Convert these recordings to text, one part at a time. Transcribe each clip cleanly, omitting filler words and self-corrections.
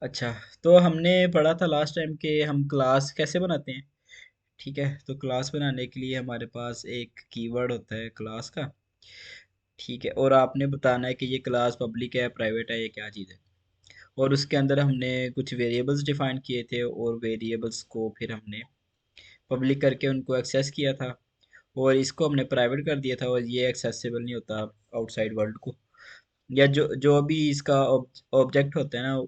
अच्छा, तो हमने पढ़ा था लास्ट टाइम कि हम क्लास कैसे बनाते हैं। ठीक है, तो क्लास बनाने के लिए हमारे पास एक कीवर्ड होता है क्लास का। ठीक है, और आपने बताना है कि ये क्लास पब्लिक है, प्राइवेट है, ये क्या चीज़ है। और उसके अंदर हमने कुछ वेरिएबल्स डिफाइन किए थे, और वेरिएबल्स को फिर हमने पब्लिक करके उनको एक्सेस किया था। और इसको हमने प्राइवेट कर दिया था, और ये एक्सेसिबल नहीं होता आउटसाइड वर्ल्ड को। या जो जो भी इसका ऑब्जेक्ट होता है ना,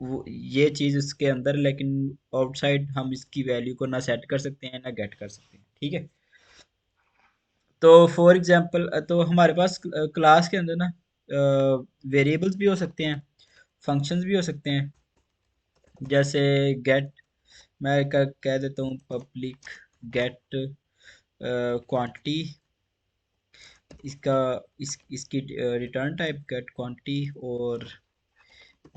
वो ये चीज़ उसके अंदर, लेकिन आउटसाइड हम इसकी वैल्यू को ना सेट कर सकते हैं ना गेट कर सकते हैं। ठीक है, तो फॉर एग्जांपल तो हमारे पास क्लास के अंदर ना वेरिएबल्स भी हो सकते हैं, फंक्शंस भी हो सकते हैं। जैसे गेट, मैं कह देता हूँ पब्लिक गेट क्वांटिटी। इसका इसकी रिटर्न टाइप गेट क्वांटिटी, और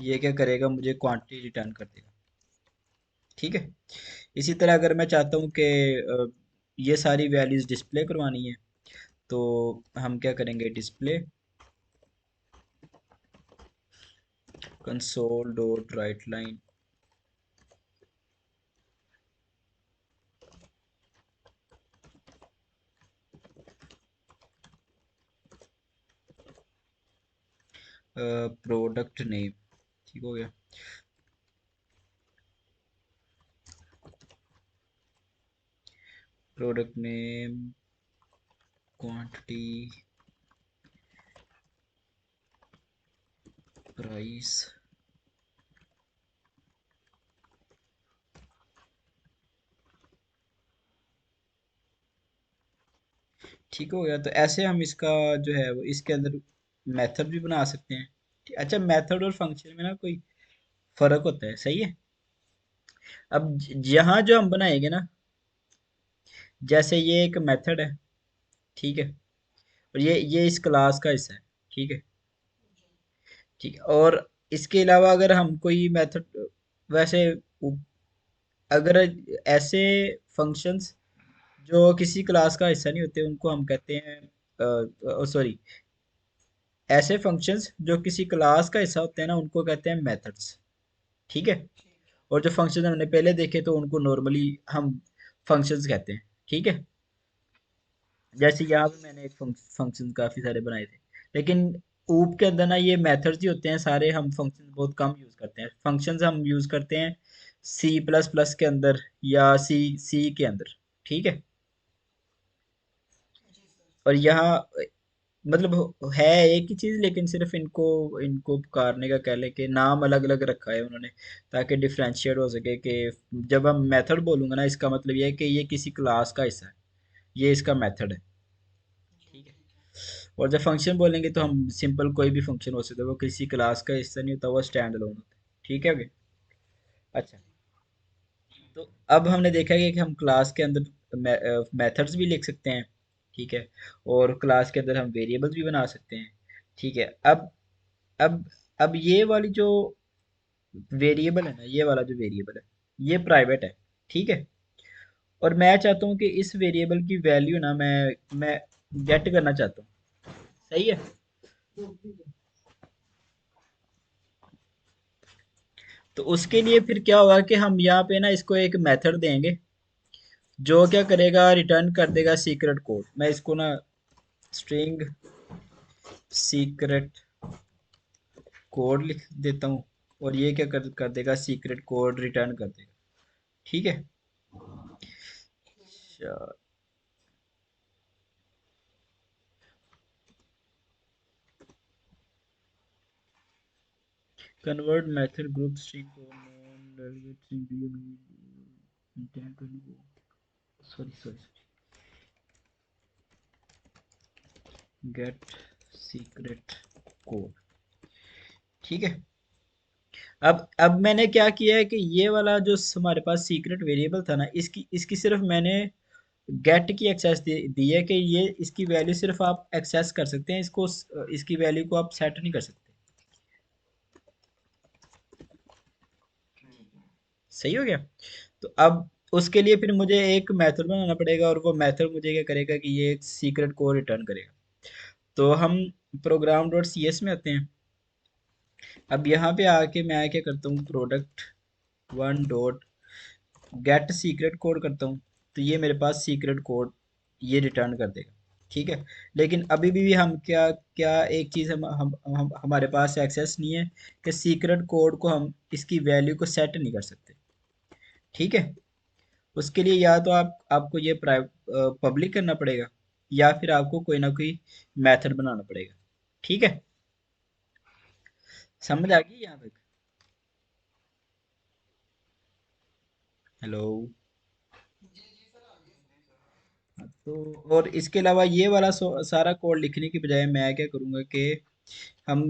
ये क्या करेगा, मुझे क्वांटिटी रिटर्न कर देगा। ठीक है, इसी तरह अगर मैं चाहता हूँ कि ये सारी वैल्यूज डिस्प्ले करवानी है, तो हम क्या करेंगे, display console dot right line. Product name, ठीक हो गया। Product name, quantity, price. ठीक हो गया, तो ऐसे हम इसका जो है वो इसके अंदर मेथड भी बना सकते हैं। अच्छा, मेथड और फंक्शन में ना कोई फर्क होता है, सही है। अब यहाँ जो हम बनाएंगे ना, जैसे ये एक मेथड है, ठीक है, और ये इस क्लास का हिस्सा है। ठीक है, ठीक है, और इसके अलावा अगर हम कोई मेथड, वैसे उ- अगर ऐसे फंक्शंस जो किसी क्लास का हिस्सा नहीं होते, उनको हम कहते हैं, सॉरी, ऐसे फंक्शंस जो किसी क्लास का हिस्सा होते हैं ना, उनको कहते हैं मेथड्स। ठीक है, और जो फंक्शन हमने पहले देखे तो उनको नॉर्मली हम फंक्शंस कहते हैं। ठीक है, जैसे यहाँ पे मैंने एक फंक्शन काफ़ी सारे बनाए थे, लेकिन ऊप के अंदर ना ये मेथड्स ही होते हैं सारे। हम फंक्शन बहुत कम यूज़ करते हैं, फंक्शंस हम यूज़ करते हैं सी प्लस प्लस के अंदर, या सी सी के अंदर। ठीक है, और यहाँ मतलब है एक ही चीज़, लेकिन सिर्फ इनको इनको पुकारने का कह लें कि नाम अलग अलग रखा है उन्होंने, ताकि डिफ्रेंशिएट हो सके कि जब हम मेथड बोलूँगा ना, इसका मतलब ये है कि ये किसी क्लास का हिस्सा है, ये इसका मेथड है। ठीक है, और जब फंक्शन बोलेंगे तो हम सिंपल कोई भी फंक्शन हो सकता है, वो किसी क्लास का हिस्सा नहीं होता, वो स्टैंड अलोन होता है। ठीक है आगे। अच्छा, तो अब हमने देखा है कि हम क्लास के अंदर मेथड्स भी लिख सकते हैं। ठीक है, और क्लास के अंदर हम वेरिएबल्स भी बना सकते हैं। ठीक है, अब अब ये वाली जो वेरिएबल है ना, ये वाला जो वेरिएबल है, ये प्राइवेट है। ठीक है, और मैं चाहता हूँ कि इस वेरिएबल की वैल्यू ना मैं गेट करना चाहता हूँ। सही है, तो उसके लिए फिर क्या होगा कि हम यहाँ पे ना इसको एक मेथड देंगे, जो क्या करेगा, रिटर्न कर देगा सीक्रेट कोड। मैं इसको ना स्ट्रिंग सीक्रेट कोड लिख देता हूँ, और ये क्या कर देगा, सीक्रेट कोड रिटर्न कर देगा। ठीक है, कन्वर्ट मेथड ग्रुप स्ट्रिंग को non relevant string do you intend to, sorry sorry, get secret code. ठीक है, अब मैंने क्या किया है कि ये वाला जो हमारे पास सीक्रेट वेरिएबल था ना, इसकी इसकी सिर्फ मैंने गेट की एक्सेस दी है कि ये इसकी वैल्यू सिर्फ आप एक्सेस कर सकते हैं, इसको इसकी वैल्यू को आप सेट नहीं कर सकते। सही हो गया, तो अब उसके लिए फिर मुझे एक मेथड बनाना पड़ेगा, और वो मेथड मुझे क्या करेगा कि ये एक सीक्रेट कोड रिटर्न करेगा। तो हम प्रोग्राम डॉट सी एस में आते हैं। अब यहाँ पे आके मैं क्या करता हूँ, product one dot gate secret code करता हूँ, तो ये मेरे पास सीक्रेट कोड ये रिटर्न कर देगा। ठीक है, लेकिन अभी भी हम क्या क्या एक चीज़ हम हमारे पास एक्सेस नहीं है कि सीक्रेट कोड को हम इसकी वैल्यू को सेट नहीं कर सकते। ठीक है, उसके लिए या तो आपको ये पब्लिक करना पड़ेगा, या फिर आपको कोई ना कोई मेथड बनाना पड़ेगा। ठीक है, समझ आ गई यहाँ तक? हेलो। तो और इसके अलावा ये वाला सारा कोड लिखने की बजाय मैं क्या करूँगा कि हम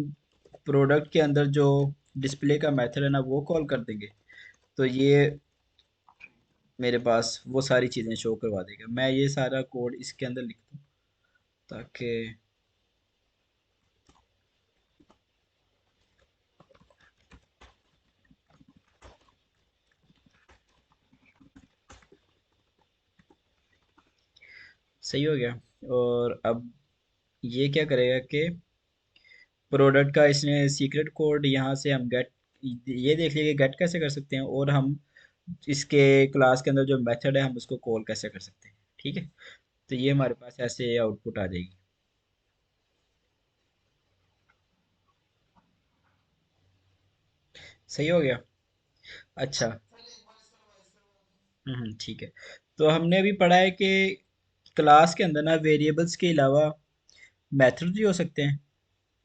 प्रोडक्ट के अंदर जो डिस्प्ले का मेथड है ना वो कॉल कर देंगे, तो ये मेरे पास वो सारी चीज़ें शो करवा देगा। मैं ये सारा कोड इसके अंदर लिख दूँ ताकि सही हो गया। और अब ये क्या करेगा कि प्रोडक्ट का इसने सीक्रेट कोड यहाँ से हम गेट, ये देख लिए कि गेट कैसे कर सकते हैं, और हम इसके क्लास के अंदर जो मेथड है हम उसको कॉल कैसे कर सकते हैं। ठीक है, तो ये हमारे पास ऐसे आउटपुट आ जाएगी। सही हो गया। अच्छा। ठीक है। तो हमने अभी पढ़ा है कि क्लास के अंदर ना वेरिएबल्स के अलावा मेथड्स भी हो सकते हैं।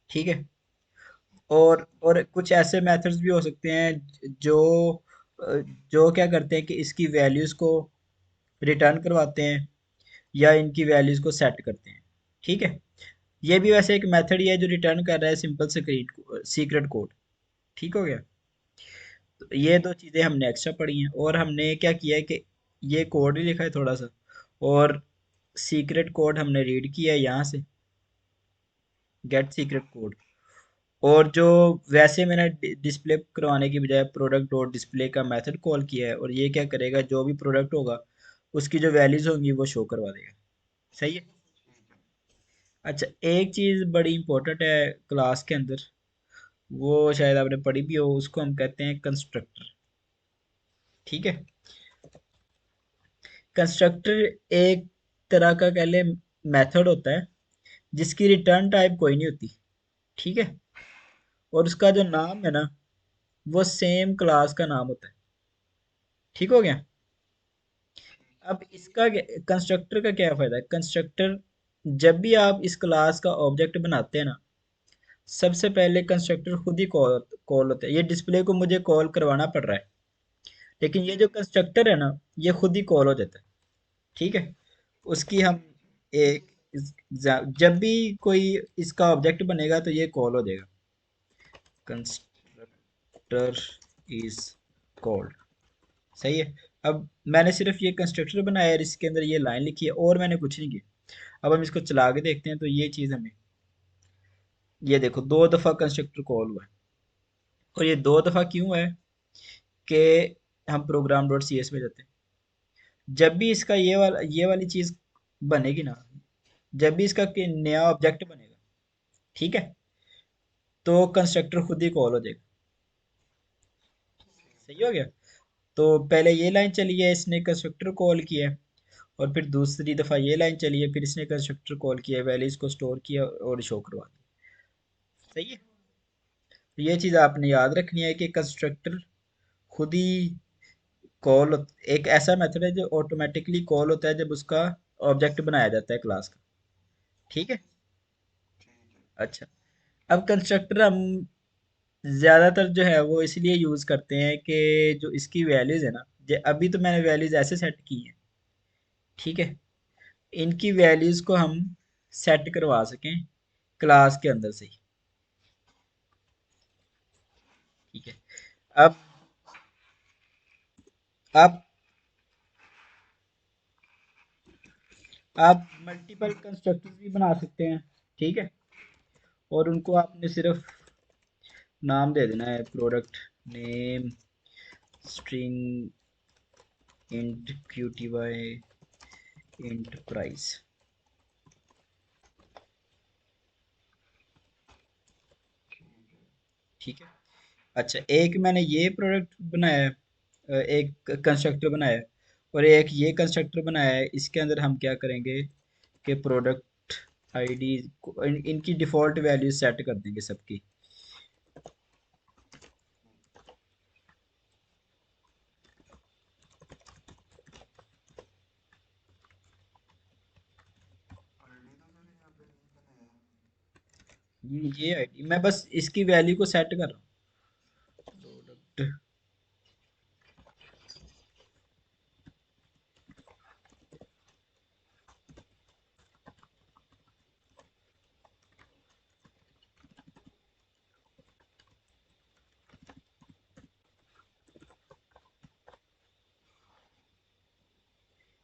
ठीक है, और कुछ ऐसे मेथड्स भी हो सकते हैं जो अ, जो क्या करते हैं कि इसकी वैल्यूज़ को रिटर्न करवाते हैं, या इनकी वैल्यूज़ को सेट करते हैं। ठीक है, ये भी वैसे एक मेथड ही है जो रिटर्न कर रहा है सिंपल सीक्रेट सीक्रेट कोड। ठीक हो गया। तो ये दो चीज़ें हमने एक्स्ट्रा पढ़ी हैं, और हमने क्या किया है कि ये कोड ही लिखा है थोड़ा सा, और सीक्रेट कोड हमने रीड किया है यहाँ से, गेट सीक्रेट कोड। और जो वैसे मैंने डिस्प्ले करवाने की बजाय प्रोडक्ट डॉट डिस्प्ले का मेथड कॉल किया है, और ये क्या करेगा, जो भी प्रोडक्ट होगा उसकी जो वैल्यूज होंगी वो शो करवा देगा। सही है। अच्छा, एक चीज़ बड़ी इंपॉर्टेंट है क्लास के अंदर, वो शायद आपने पढ़ी भी हो, उसको हम कहते हैं कंस्ट्रक्टर। ठीक है, कंस्ट्रक्टर एक तरह का कह ले मेथड होता है जिसकी रिटर्न टाइप कोई नहीं होती। ठीक है, और उसका जो नाम है ना वो सेम क्लास का नाम होता है। ठीक हो गया। अब इसका कंस्ट्रक्टर का क्या फायदा है, कंस्ट्रक्टर जब भी आप इस क्लास का ऑब्जेक्ट बनाते हैं ना, सबसे पहले कंस्ट्रक्टर खुद ही कॉल कॉल होता है। ये डिस्प्ले को मुझे कॉल करवाना पड़ रहा है, लेकिन ये जो कंस्ट्रक्टर है ना ये खुद ही कॉल हो जाता है। ठीक है, उसकी हम एक जब भी कोई इसका ऑब्जेक्ट बनेगा तो ये कॉल हो जाएगा, कंस्ट्रक्टर इज कॉल्ड। सही है। अब मैंने सिर्फ ये कंस्ट्रक्टर बनाया है, इसके अंदर ये लाइन लिखी है, और मैंने कुछ नहीं किया। अब हम इसको चला के देखते हैं, तो ये चीज़ हमें, ये देखो दो दफ़ा कंस्ट्रक्टर कॉल हुआ है। और ये दो दफ़ा क्यों है कि हम प्रोग्राम डॉट सी एस में जाते हैं, जब भी इसका ये वाली चीज़ बनेगी ना, जब भी इसका नया ऑब्जेक्ट बनेगा, ठीक है, तो कंस्ट्रक्टर खुद ही कॉल हो जाएगा। सही हो गया। तो पहले ये लाइन चली है, इसने कंस्ट्रक्टर कॉल किया है, और फिर दूसरी दफ़ा ये लाइन चली है, फिर इसने कंस्ट्रक्टर कॉल किया, वैल्यूज को स्टोर किया और शो करवा दिया। सही है। तो ये चीज़ आपने याद रखनी है कि कंस्ट्रक्टर खुद ही कॉल, एक ऐसा मेथड है जो ऑटोमेटिकली कॉल होता है जब उसका ऑब्जेक्ट बनाया जाता है क्लास का। ठीक है। अच्छा, अब कंस्ट्रक्टर हम ज़्यादातर जो है वो इसलिए यूज़ करते हैं कि जो इसकी वैल्यूज़ है ना, अभी तो मैंने वैल्यूज़ ऐसे सेट की हैं। ठीक है, इनकी वैल्यूज़ को हम सेट करवा सकें क्लास के अंदर से ही। ठीक है, अब आप आप मल्टीपल कंस्ट्रक्टर्स भी बना सकते हैं। ठीक है, और उनको आपने सिर्फ नाम दे देना है, product name string int qty int price. ठीक है। अच्छा, एक मैंने ये प्रोडक्ट बनाया है, एक कंस्ट्रक्टर बनाया है, और एक ये कंस्ट्रक्टर बनाया है। इसके अंदर हम क्या करेंगे कि प्रोडक्ट आईडी इनकी डिफ़ॉल्ट वैल्यू सेट कर देंगे सबकी। ये आईडी मैं बस इसकी वैल्यू को सेट कर रहा हूँ। प्रोडक्ट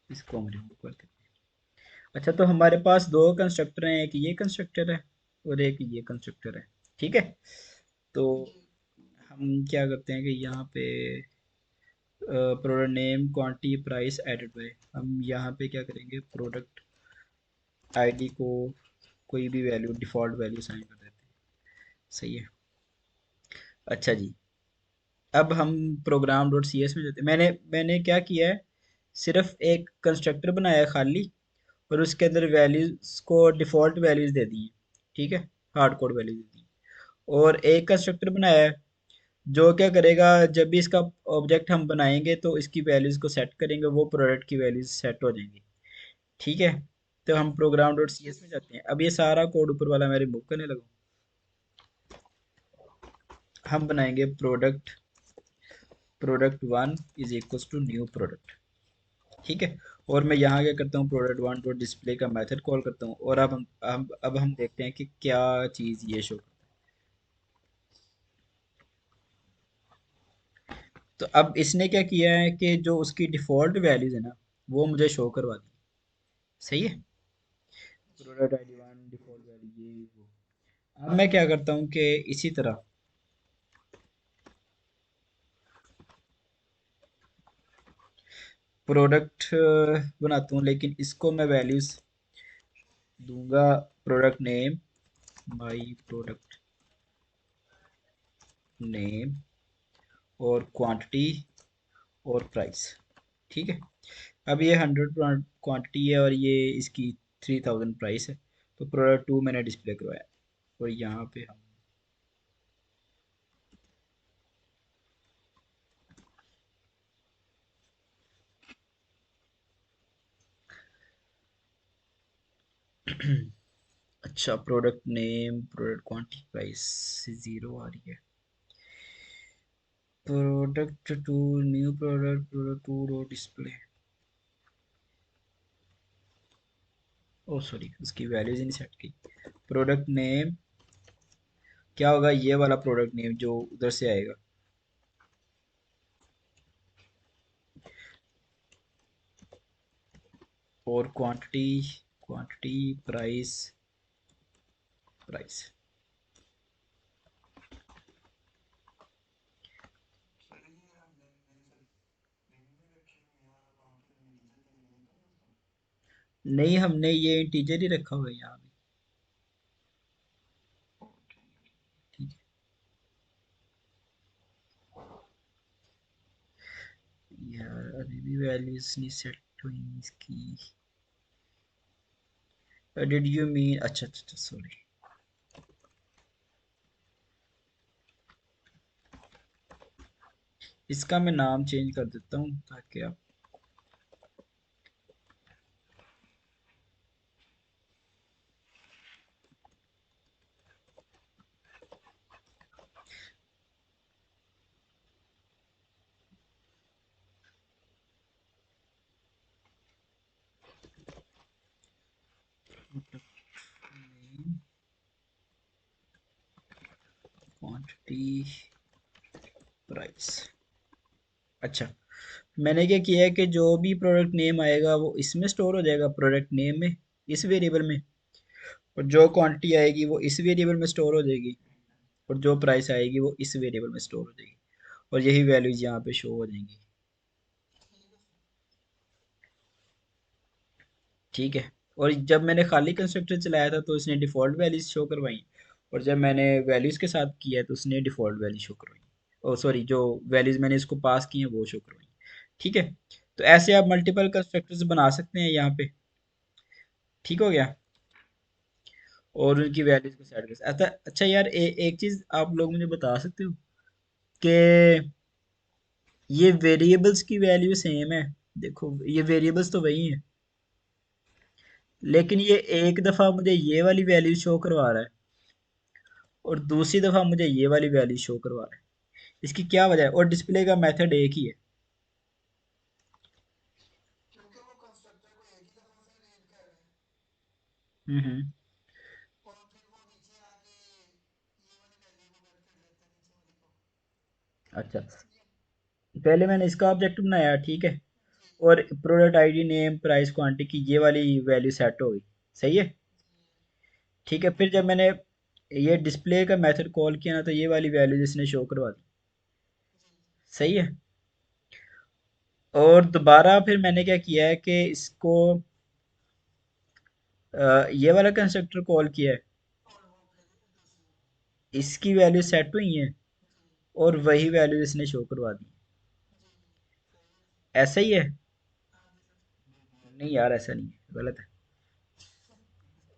इसको हम रिमूव कर देते हैं। अच्छा, तो हमारे पास दो कंस्ट्रक्टर हैं, एक ये कंस्ट्रक्टर है और एक ये कंस्ट्रक्टर है। ठीक है। तो हम क्या करते हैं कि यहाँ पे product name quantity price added by, हम यहाँ पे क्या करेंगे, प्रोडक्ट आईडी को कोई भी वैल्यू डिफ़ॉल्ट वैल्यू साइन कर देते हैं। सही है। अच्छा जी, अब हम प्रोग्राम डॉट सी एस में जाते हैं। मैंने मैंने क्या किया है, सिर्फ एक कंस्ट्रक्टर बनाया है खाली, और उसके अंदर वैल्यूज को डिफ़ॉल्ट वैल्यूज दे दी हैं। ठीक है, हार्ड कोड वैल्यूज दे दी। और एक कंस्ट्रक्टर बनाया है जो क्या करेगा, जब भी इसका ऑब्जेक्ट हम बनाएंगे तो इसकी वैल्यूज को सेट करेंगे, वो प्रोडक्ट की वैल्यूज सेट हो जाएंगी। ठीक है। तो हम प्रोग्राम डॉट सी एस में जाते हैं। अब ये सारा कोड ऊपर वाला मैं रिमूव करने लगा। हम बनाएंगे product product one is equal to new product. ठीक है। और मैं यहाँ क्या करता हूँ, प्रोडक्ट वन डॉट डिस्प्ले का मेथड कॉल करता हूँ, और अब हम देखते हैं कि क्या चीज़ ये शो। तो अब इसने क्या किया है कि जो उसकी डिफ़ॉल्ट वैल्यूज है ना, वो मुझे शो करवा दी। सही है। Product ID one default value ये वो। अब मैं क्या करता हूँ कि इसी तरह प्रोडक्ट बनाता हूँ, लेकिन इसको मैं वैल्यूज दूंगा, product name, my product name, और क्वांटिटी, और प्राइस। ठीक है। अब ये 100 क्वांटिटी है और ये इसकी 3000 प्राइस है। तो प्रोडक्ट टू मैंने डिस्प्ले करवाया, और यहाँ पे हम अच्छा, product name product quantity price zero आ रही है। Product two new product two row display, oh sorry उसकी वैल्यूज नहीं सेट की। प्रोडक्ट नेम क्या होगा, ये वाला प्रोडक्ट नेम जो उधर से आएगा, और क्वांटिटी क्वांटिटी प्राइस प्राइस। नहीं, हमने ये इंटीजर ही रखा हुआ है यहाँ भी। ठीक है यार, अभी भी वैल्यूज नहीं सेट हुई इसकी। डिड यू मीन, अच्छा अच्छा अच्छा सॉरी। इसका मैं नाम चेंज कर देता हूँ ताकि आप क्वांटिटी प्राइस। अच्छा, मैंने क्या किया है कि जो भी प्रोडक्ट नेम आएगा वो इसमें स्टोर हो जाएगा, प्रोडक्ट नेम में, इस वेरिएबल में। और जो क्वांटिटी आएगी वो इस वेरिएबल में स्टोर हो जाएगी, और जो प्राइस आएगी वो इस वेरिएबल में स्टोर हो जाएगी, और यही वैल्यूज यहाँ पे शो हो जाएंगी। ठीक है। और जब मैंने खाली कंस्ट्रक्टर चलाया था तो इसने डिफ़ॉल्ट वैल्यूज शो करवाई, और जब मैंने वैल्यूज़ के साथ किया है तो उसने डिफ़ॉल्ट वैल्यू शो करवाई। ओ सॉरी, जो वैल्यूज़ मैंने इसको पास की हैं वो शो करवाई। ठीक है, तो ऐसे आप मल्टीपल कंस्ट्रक्टर्स बना सकते हैं यहाँ पे। ठीक हो गया। और उनकी वैल्यूज़ को सेट कर अच्छा अच्छा यार, एक चीज़ आप लोग मुझे बता सकते हो कि ये वेरिएबल्स की वैल्यू सेम है। देखो ये वेरिएबल्स तो वही हैं, लेकिन ये एक दफ़ा मुझे ये वाली वैल्यू शो करवा रहा है और दूसरी दफ़ा मुझे ये वाली वैल्यू शो करवा रहा है। इसकी क्या वजह है? और डिस्प्ले का मेथड एक ही है। हम्म। अच्छा, पहले मैंने इसका ऑब्जेक्ट बनाया, ठीक है। और product ID name price quantity की ये वाली वैल्यू सेट हो गई। सही है। ठीक है, फिर जब मैंने ये डिस्प्ले का मेथड कॉल किया ना तो ये वाली वैल्यू जिसने शो करवा दी। सही है। और दोबारा फिर मैंने क्या किया है कि इसको ये वाला कंस्ट्रक्टर कॉल किया है, इसकी वैल्यू सेट हुई है और वही वैल्यू इसने शो करवा दी। ऐसा ही है? नहीं यार, ऐसा नहीं है, गलत है।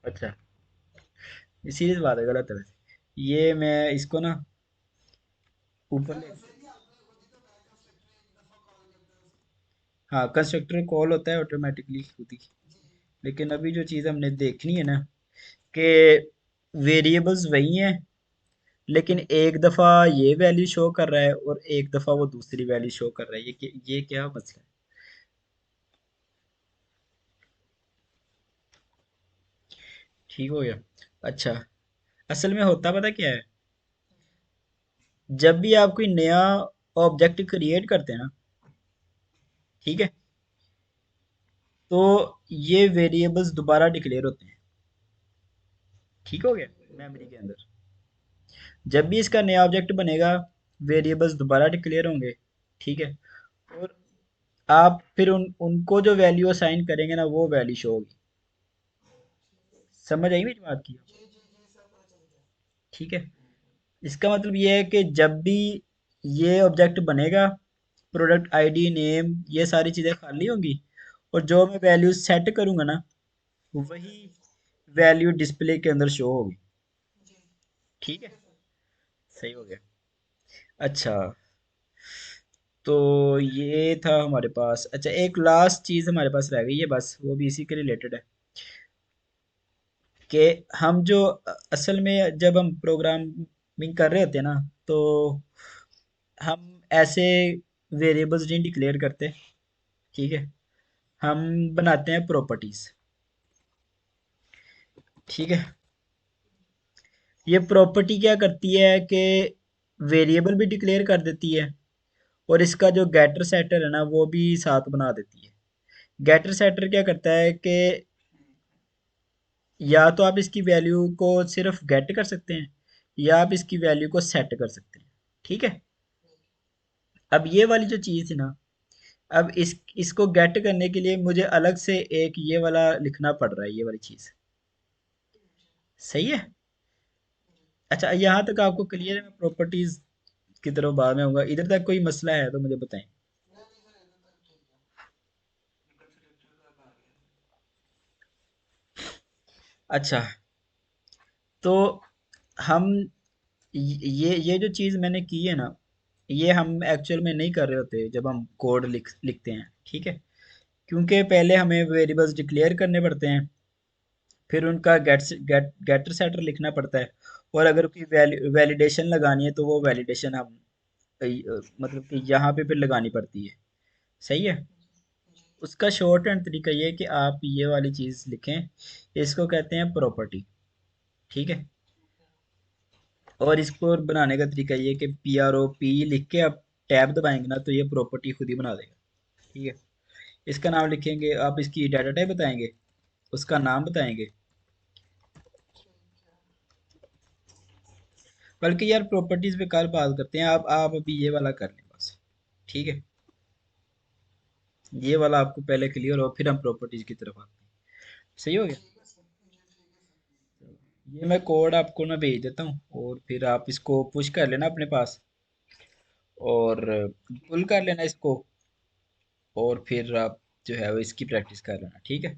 अच्छा, सीरियस बात है, गलत है वैसे। ये मैं इसको ना ऊपर ले, हाँ कंस्ट्रक्टर कॉल होता है ऑटोमेटिकली खुद ही। लेकिन अभी जो चीज़ हमने देखनी है ना कि वेरिएबल्स वही हैं, लेकिन एक दफ़ा ये वैल्यू शो कर रहा है और एक दफ़ा वो दूसरी वैल्यू शो कर रहा है। ये क्या मसला है? ठीक हो गया। अच्छा, असल में होता पता क्या है, जब भी आप कोई नया ऑब्जेक्ट क्रिएट करते हैं ना, ठीक है, तो ये वेरिएबल्स दोबारा डिक्लेयर होते हैं। ठीक हो गया। मेमोरी के अंदर जब भी इसका नया ऑब्जेक्ट बनेगा, वेरिएबल्स दोबारा डिक्लेयर होंगे। ठीक है। और आप फिर उनको जो वैल्यू असाइन करेंगे ना वो वैल्यू शो होगी। समझ आई मेरी बात की? ठीक है। इसका मतलब ये है कि जब भी ये ऑब्जेक्ट बनेगा, प्रोडक्ट आईडी नेम ये सारी चीज़ें खाली होंगी और जो मैं वैल्यू सेट करूंगा ना वही वैल्यू डिस्प्ले के अंदर शो होगी। ठीक है। सही हो गया। अच्छा, तो ये था हमारे पास। अच्छा, एक लास्ट चीज़ हमारे पास रह गई है बस, वो भी इसी के रिलेटेड है कि हम जो असल में जब हम प्रोग्रामिंग कर रहे होते हैं ना, तो हम ऐसे वेरिएबल्स नहीं डिक्लेयर करते। ठीक है, हम बनाते हैं प्रॉपर्टीज। ठीक है। ये प्रॉपर्टी क्या करती है कि वेरिएबल भी डिक्लेयर कर देती है और इसका जो गेटर सेटर है ना वो भी साथ बना देती है। गेटर सेटर क्या करता है कि या तो आप इसकी वैल्यू को सिर्फ गेट कर सकते हैं या आप इसकी वैल्यू को सेट कर सकते हैं। ठीक है। अब ये वाली जो चीज़ थी ना, अब इसको गेट करने के लिए मुझे अलग से एक ये वाला लिखना पड़ रहा है, ये वाली चीज़। सही है। अच्छा, यहाँ तक आपको क्लियर है? मैं प्रॉपर्टीज की तरफ बाद में आऊंगा, इधर तक कोई मसला है तो मुझे बताएं। अच्छा, तो हम ये जो चीज़ मैंने की है ना, ये हम एक्चुअल में नहीं कर रहे होते जब हम कोड लिखते हैं। ठीक है। क्योंकि पहले हमें वेरिएबल्स डिक्लेयर करने पड़ते हैं, फिर उनका गेटर सेटर लिखना पड़ता है, और अगर कोई वैलिडेशन लगानी है तो वो वैलिडेशन हम मतलब कि यहाँ पे फिर लगानी पड़ती है। सही है। उसका शॉर्ट एंड तरीका ये है कि आप ये वाली चीज़ लिखें, इसको कहते हैं प्रॉपर्टी। ठीक है। और इसको बनाने का तरीका ये है कि PROP लिख के आप टैब दबाएंगे ना तो ये प्रॉपर्टी खुद ही बना देगा। ठीक है। इसका नाम लिखेंगे, आप इसकी डाटा टाइप बताएंगे, उसका नाम बताएंगे। बल्कि यार प्रॉपर्टीज पे कल बात करते हैं, आप अभी ये वाला कर लें बस। ठीक है। ये वाला आपको पहले क्लियर हो फिर हम प्रॉपर्टीज की तरफ आते हैं। सही हो गया। ये मैं कोड आपको ना भेज देता हूँ, और फिर आप इसको पुश कर लेना अपने पास, और पुल कर लेना इसको, और फिर आप जो है वो इसकी प्रैक्टिस कर लेना, ठीक है।